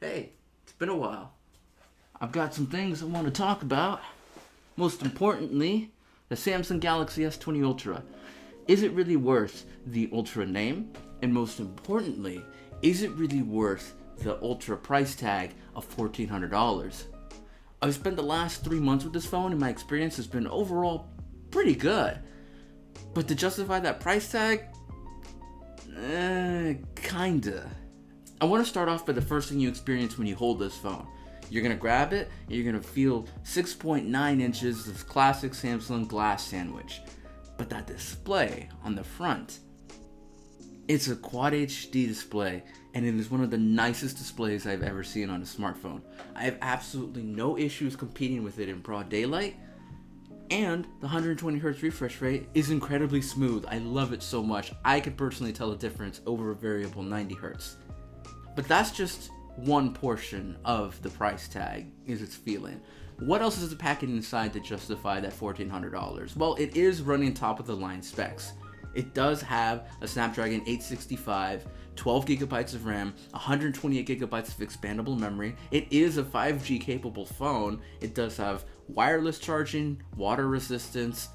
Hey, it's been a while. I've got some things I want to talk about. Most importantly, the Samsung Galaxy S20 Ultra. Is it really worth the Ultra name? And most importantly, is it really worth the Ultra price tag of $1,400? I've spent the last 3 months with this phone and my experience has been overall pretty good. But to justify that price tag, kinda. I want to start off by the first thing you experience when you hold this phone. You're going to grab it and you're going to feel 6.9 inches of classic Samsung glass sandwich. But that display on the front, it's a Quad HD display and it is one of the nicest displays I've ever seen on a smartphone. I have absolutely no issues competing with it in broad daylight. And the 120Hz refresh rate is incredibly smooth. I love it so much. I could personally tell the difference over a variable 90Hz. But that's just one portion of the price tag, is its feeling. What else is the package inside to justify that $1,400? Well, it is running top of the line specs. It does have a Snapdragon 865, 12 gigabytes of RAM, 128 gigabytes of expandable memory. It is a 5G capable phone. It does have wireless charging, water resistance,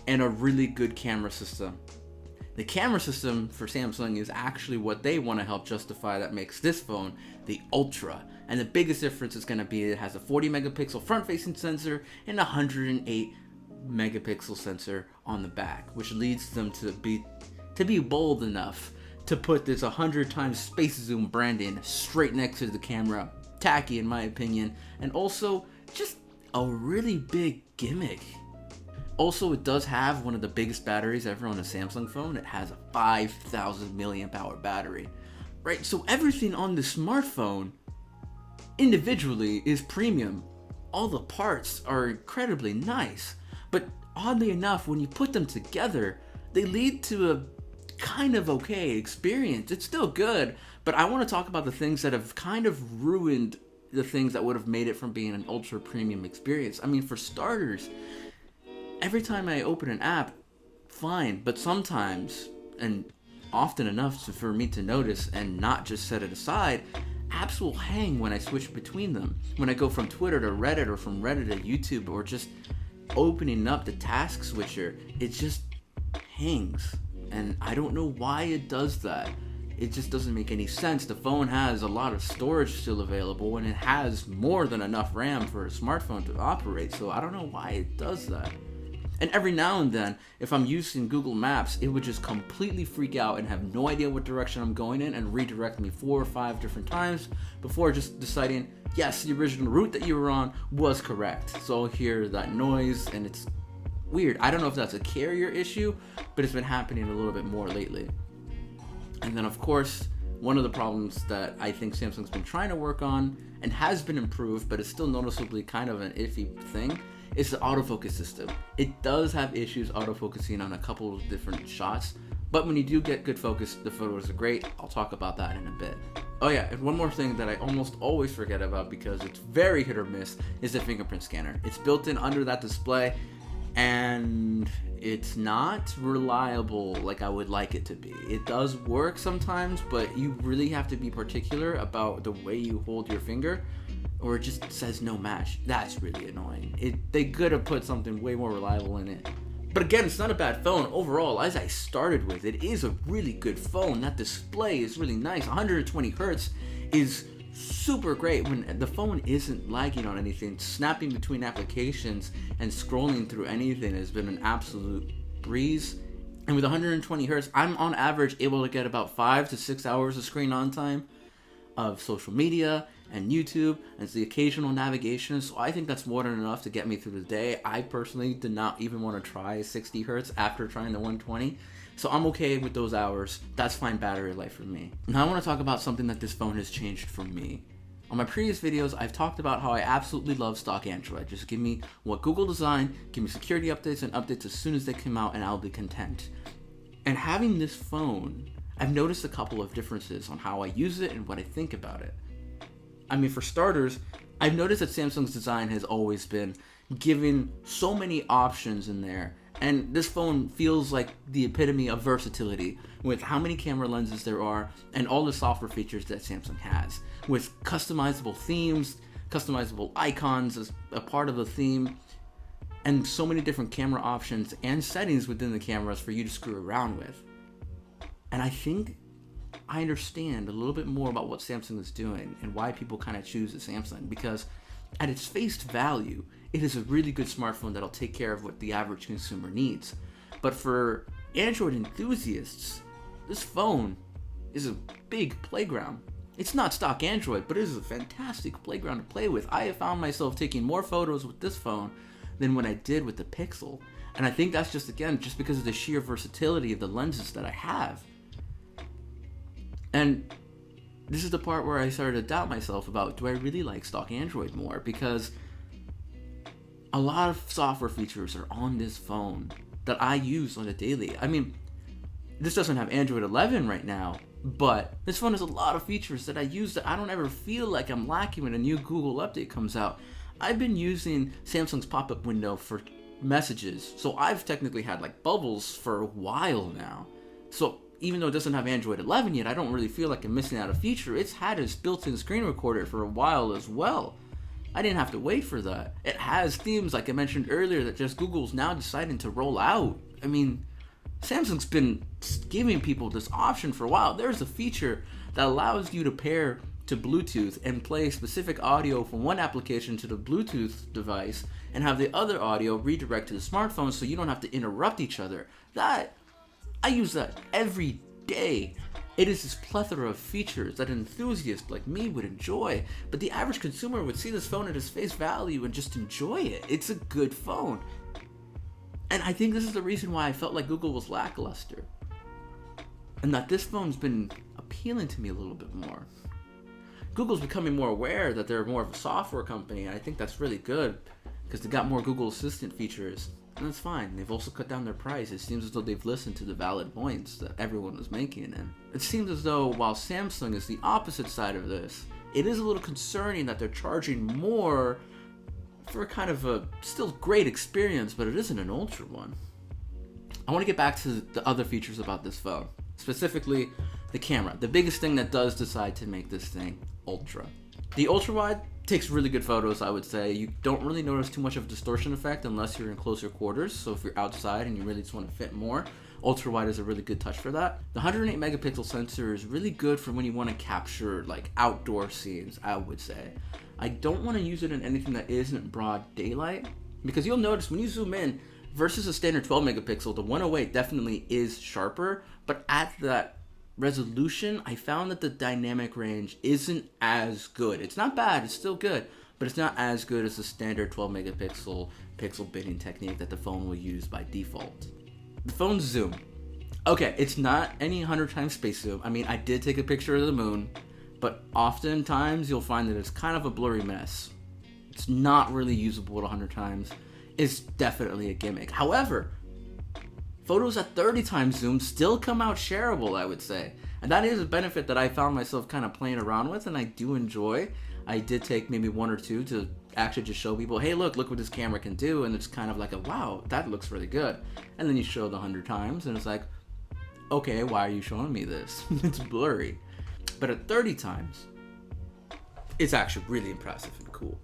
and a really good camera system. The camera system for Samsung is actually what they want to help justify that makes this phone the Ultra. And the biggest difference is going to be it has a 40 megapixel front facing sensor and a 108 megapixel sensor on the back, which leads them to be bold enough to put this 100 times space zoom branding straight next to the camera. Tacky in my opinion, and also just a really big gimmick. Also, it does have one of the biggest batteries ever on a Samsung phone. It has a 5,000 milliamp hour battery. Right, so everything on the smartphone individually is premium. All the parts are incredibly nice. But oddly enough, when you put them together, they lead to a kind of okay experience. It's still good, but I want to talk about the things that have kind of ruined the things that would have made it from being an ultra premium experience. I mean, for starters, every time I open an app, fine, but sometimes, and often enough for me to notice and not just set it aside, apps will hang when I switch between them. When I go from Twitter to Reddit or from Reddit to YouTube or just opening up the task switcher, it just hangs. And I don't know why it does that. It just doesn't make any sense. The phone has a lot of storage still available and it has more than enough RAM for a smartphone to operate, so I don't know why it does that. And every now and then, if I'm using Google Maps, it would just completely freak out and have no idea what direction I'm going in and redirect me 4 or 5 different times before just deciding, yes, the original route that you were on was correct. So I'll hear that noise and it's weird. I don't know if that's a carrier issue, but it's been happening a little bit more lately. And then of course, one of the problems that I think Samsung's been trying to work on and has been improved, but is still noticeably kind of an iffy thing, is the autofocus system. It does have issues autofocusing on a couple of different shots, but when you do get good focus, the photos are great. I'll talk about that in a bit. Oh yeah, and one more thing that I almost always forget about because it's very hit or miss is the fingerprint scanner. It's built in under that display, and it's not reliable like I would like it to be. It does work sometimes, but you really have to be particular about the way you hold your finger, or it just says no match. That's really annoying. They could have put something way more reliable in it. But again, it's not a bad phone. Overall, as I started with, it is a really good phone. That display is really nice. 120 Hz is super great when the phone isn't lagging on anything. Snapping between applications and scrolling through anything has been an absolute breeze. And with 120 Hz, I'm on average able to get about 5 to 6 hours of screen on time of social media and YouTube and the occasional navigation, so I think that's more than enough to get me through the day. I personally did not even want to try 60 Hz after trying the 120, so I'm okay with those hours. That's fine battery life for me. Now I want to talk about something that this phone has changed for me. On my previous videos, I've talked about how I absolutely love stock Android. Just give me what Google designed, give me security updates and updates as soon as they come out, and I'll be content. And having this phone, I've noticed a couple of differences on how I use it and what I think about it. I mean, for starters, I've noticed that Samsung's design has always been giving so many options in there And this phone feels like the epitome of versatility with how many camera lenses there are and all the software features that Samsung has. With customizable themes, customizable icons as a part of the theme, and so many different camera options and settings within the cameras for you to screw around with. And I think I understand a little bit more about what Samsung is doing and why people kind of choose a Samsung, because at its face value, it is a really good smartphone that'll take care of what the average consumer needs. But for Android enthusiasts, this phone is a big playground. It's not stock Android, but it is a fantastic playground to play with. I have found myself taking more photos with this phone than what I did with the Pixel. And I think that's just because of the sheer versatility of the lenses that I have. And this is the part where I started to doubt myself about, do I really like stock Android more? Because a lot of software features are on this phone that I use on a daily. I mean, this doesn't have Android 11 right now, but this phone has a lot of features that I use that I don't ever feel like I'm lacking when a new Google update comes out. I've been using Samsung's pop-up window for messages, so I've technically had like bubbles for a while now. So even though it doesn't have Android 11 yet, I don't really feel like I'm missing out a feature. It's had its built-in screen recorder for a while as well. I didn't have to wait for that. It has themes, like I mentioned earlier, that just Google's now deciding to roll out. I mean, Samsung's been giving people this option for a while. There's a feature that allows you to pair to Bluetooth and play specific audio from one application to the Bluetooth device and have the other audio redirect to the smartphone so you don't have to interrupt each other. I use that every day. It is this plethora of features that an enthusiast like me would enjoy, but the average consumer would see this phone at its face value and just enjoy it. It's a good phone. And I think this is the reason why I felt like Google was lackluster. And that this phone's been appealing to me a little bit more. Google's becoming more aware that they're more of a software company, and I think that's really good because they got more Google Assistant features. And that's fine. They've also cut down their price. It seems as though they've listened to the valid points that everyone was making. And it seems as though while Samsung is the opposite side of this, it is a little concerning that they're charging more for kind of a still great experience, but it isn't an Ultra one. I want to get back to the other features about this phone, specifically the camera. The biggest thing that does decide to make this thing Ultra. The ultra wide takes really good photos, I would say. You don't really notice too much of a distortion effect unless you're in closer quarters. So if you're outside and you really just want to fit more, ultra wide is a really good touch for that. The 108 megapixel sensor is really good for when you want to capture like outdoor scenes, I would say. I don't want to use it in anything that isn't broad daylight, because you'll notice when you zoom in versus a standard 12 megapixel, the 108 definitely is sharper, but at that resolution, I found that the dynamic range isn't as good. It's not bad, it's still good, but it's not as good as the standard 12 megapixel pixel binning technique that the phone will use by default. The phone's zoom. Okay, it's not any 100 times space zoom. I mean, I did take a picture of the moon, but oftentimes you'll find that it's kind of a blurry mess. It's not really usable at 100 times. It's definitely a gimmick. However, photos at 30 times zoom still come out shareable, I would say. And that is a benefit that I found myself kind of playing around with, and I do enjoy. I did take maybe one or two to actually just show people, hey, look what this camera can do. And it's kind of like, wow, that looks really good. And then you show the 100 times, and it's like, okay, why are you showing me this? It's blurry. But at 30 times, it's actually really impressive and cool.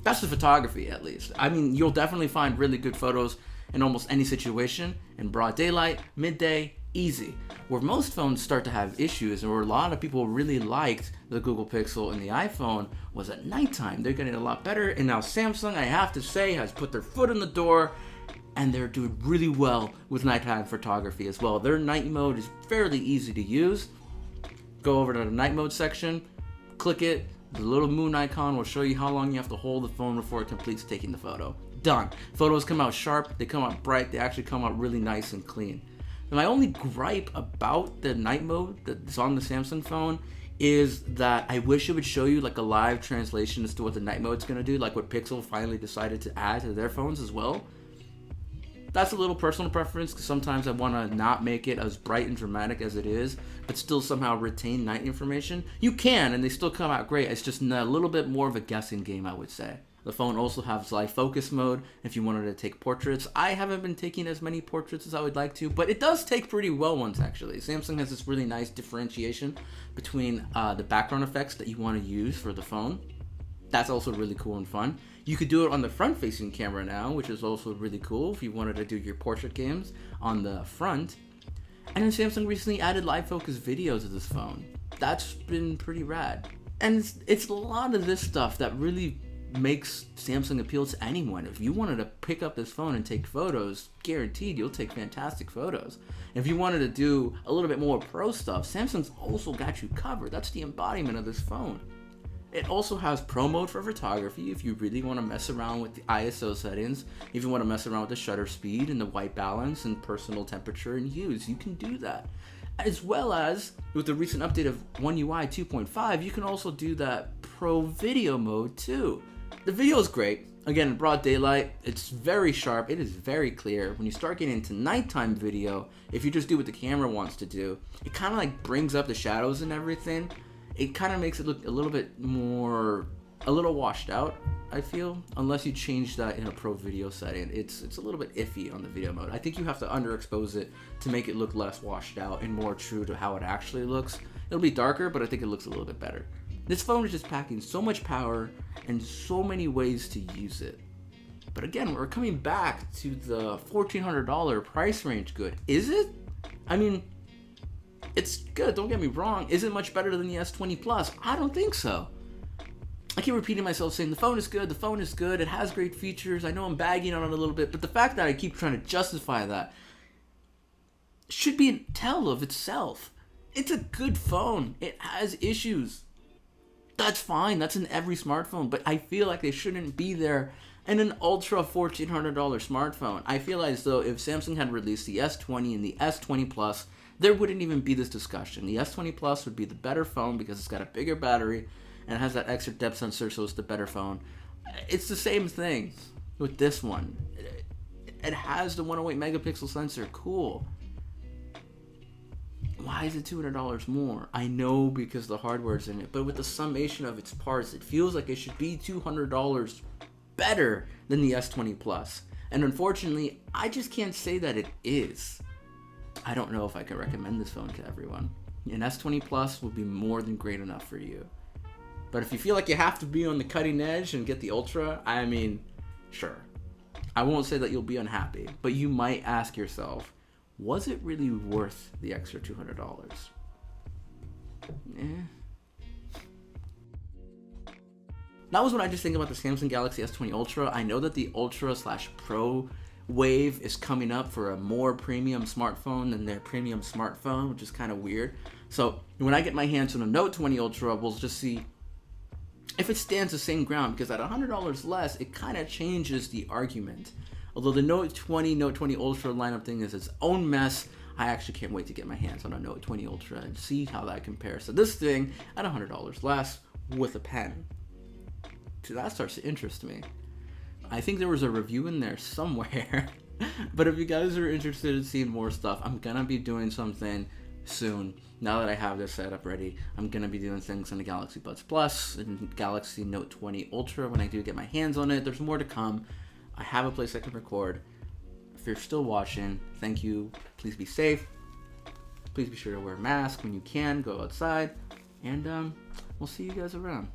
That's the photography, at least. I mean, you'll definitely find really good photos in almost any situation, in broad daylight, midday, easy. Where most phones start to have issues, and where a lot of people really liked the Google Pixel and the iPhone, was at nighttime. They're getting a lot better, and now Samsung, I have to say, has put their foot in the door, and they're doing really well with nighttime photography as well. Their night mode is fairly easy to use. Go over to the night mode section, click it, the little moon icon will show you how long you have to hold the phone before it completes taking the photo. Done. Photos come out sharp, they come out bright, they actually come out really nice and clean. And my only gripe about the night mode that's on the Samsung phone is that I wish it would show you like a live translation as to what the night mode's gonna do, like what Pixel finally decided to add to their phones as well. That's a little personal preference, because sometimes I want to not make it as bright and dramatic as it is, but still somehow retain night information. You can, and they still come out great. It's just a little bit more of a guessing game, I would say. The phone also has live focus mode if you wanted to take portraits. I haven't been taking as many portraits as I would like to, but it does take pretty well ones actually. Samsung has this really nice differentiation between the background effects that you want to use for the phone. That's also really cool and fun. You could do it on the front-facing camera now, which is also really cool if you wanted to do your portrait games on the front. And then Samsung recently added live focus video to this phone. That's been pretty rad. And it's a lot of this stuff that really makes Samsung appeal to anyone. If you wanted to pick up this phone and take photos, guaranteed you'll take fantastic photos. If you wanted to do a little bit more pro stuff, Samsung's also got you covered. That's the embodiment of this phone. It also has pro mode for photography if you really want to mess around with the ISO settings, if you want to mess around with the shutter speed and the white balance and personal temperature and hues, you can do that. As well as, with the recent update of One UI 2.5, you can also do that pro video mode too. The video is great. Again, in broad daylight, it's very sharp, it is very clear. When you start getting into nighttime video, if you just do what the camera wants to do, it kind of like brings up the shadows and everything. It kind of makes it look a little bit more, a little washed out, I feel, unless you change that in a pro video setting. It's a little bit iffy on the video mode. I think you have to underexpose it to make it look less washed out and more true to how it actually looks. It'll be darker, but I think it looks a little bit better. This phone is just packing so much power and so many ways to use it. But again, we're coming back to the $1,400 price range good. Is it? I mean, it's good, don't get me wrong. Is it much better than the S20 Plus? I don't think so. I keep repeating myself saying the phone is good, it has great features, I know I'm bagging on it a little bit, but the fact that I keep trying to justify that should be a tell of itself. It's a good phone. It has issues. That's fine, that's in every smartphone, but I feel like they shouldn't be there in an ultra $1,400 smartphone. I feel as though if Samsung had released the S20 and the S20 Plus, there wouldn't even be this discussion. The S20 Plus would be the better phone because it's got a bigger battery and it has that extra depth sensor, so it's the better phone. It's the same thing with this one. It has the 108 megapixel sensor, cool. Why is it $200 more? I know because the hardware's in it, but with the summation of its parts, it feels like it should be $200 better than the S20 Plus. And unfortunately, I just can't say that it is. I don't know if I can recommend this phone to everyone. An S20 Plus would be more than great enough for you. But if you feel like you have to be on the cutting edge and get the Ultra, I mean, sure. I won't say that you'll be unhappy, but you might ask yourself, was it really worth the extra $200? That was what I just think about the Samsung Galaxy S20 Ultra. I know that the Ultra / Pro wave is coming up for a more premium smartphone than their premium smartphone, which is kind of weird. So when I get my hands on a Note 20 Ultra, we'll just see if it stands the same ground, because at $100 less, it kind of changes the argument. Although the Note 20 Ultra lineup thing is its own mess, I actually can't wait to get my hands on a Note 20 Ultra and see how that compares to this thing at $100 less with a pen. So that starts to interest me. I think there was a review in there somewhere. But if you guys are interested in seeing more stuff, I'm gonna be doing something soon. Now that I have this setup ready, I'm gonna be doing things on the Galaxy Buds Plus and Galaxy Note 20 Ultra when I do get my hands on it. There's more to come. I have a place I can record. If you're still watching, thank you. Please be safe. Please be sure to wear a mask when you can. Go outside. And we'll see you guys around.